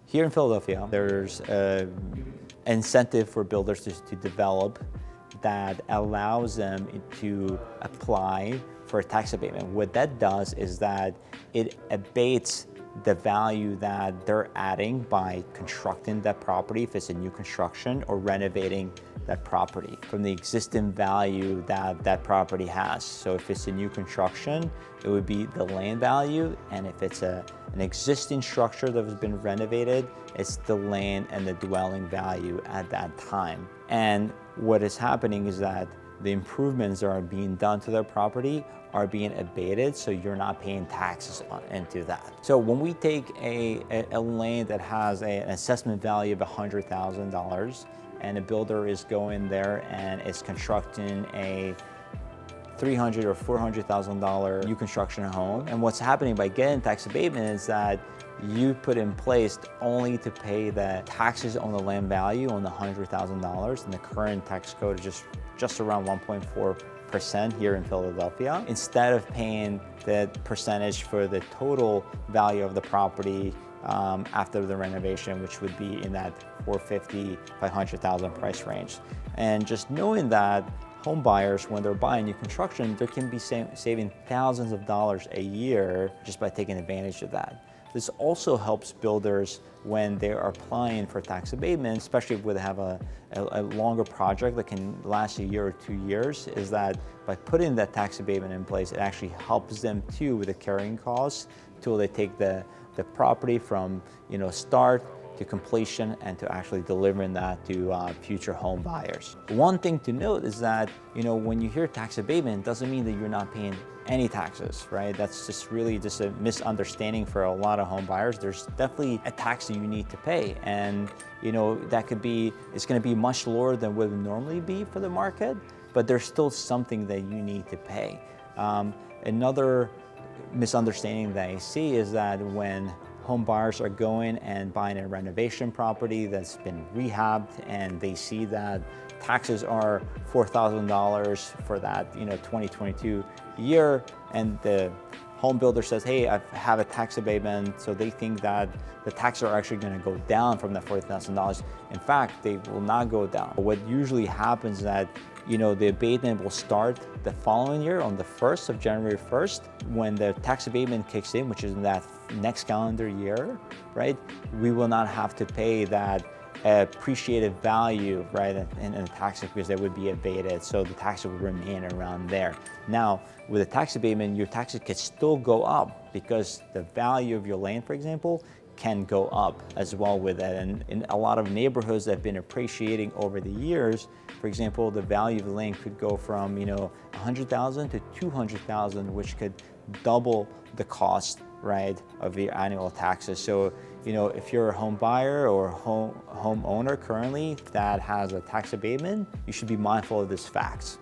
Here in Philadelphia, there's an incentive for builders to develop that allows them to apply for a tax abatement. What that does is that it abates the value that they're adding by constructing that property, if it's a new construction, or renovating that property from the existing value that that property has. So if it's a new construction, it would be the land value, and if it's an existing structure that has been renovated, it's the land and the dwelling value at that time. And what is happening is that the improvements that are being done to their property are being abated, so you're not paying taxes into that. So when we take a land that has an assessment value of $100,000, and a builder is going there and is constructing a $300,000 or $400,000 new construction home, and what's happening by getting tax abatement is that you put in place only to pay the taxes on the land value on the $100,000, and the current tax code is just around 1.4% here in Philadelphia, instead of paying the percentage for the total value of the property after the renovation, which would be in that $450,000, $500,000 price range. And just knowing that home buyers, when they're buying new construction, they can be saving thousands of dollars a year just by taking advantage of that. This also helps builders when they are applying for tax abatement, especially if they have a longer project that can last a year or 2 years, is that by putting that tax abatement in place, it actually helps them too with the carrying costs till they take the property from start to completion and to actually delivering that to future home buyers. One thing to note is that when you hear tax abatement, it doesn't mean that you're not paying any taxes, right? That's just really just a misunderstanding for a lot of home buyers. There's definitely a tax that you need to pay, and that could be, it's going to be much lower than what it would normally be for the market, but there's still something that you need to pay. Another misunderstanding that I see is that when home buyers are going and buying a renovation property that's been rehabbed and they see that taxes are $4,000 for that 2022 year, and the home builder says, hey, I have a tax abatement, so they think that the taxes are actually going to go down from that $40,000. In fact, they will not go down. What usually happens is that the abatement will start the following year on the 1st of January 1st, when the tax abatement kicks in, which is in that next calendar year, right? We will not have to pay that appreciated value, right, in the taxes, because they would be abated, so the taxes would remain around there. Now, with a tax abatement, your taxes can still go up because the value of your land, for example, can go up as well with it. And in a lot of neighborhoods that have been appreciating over the years, for example, the value of the land could go from $100,000 to $200,000, which could double the cost, right, of your annual taxes. So if you're a home buyer or homeowner currently that has a tax abatement, you should be mindful of these facts.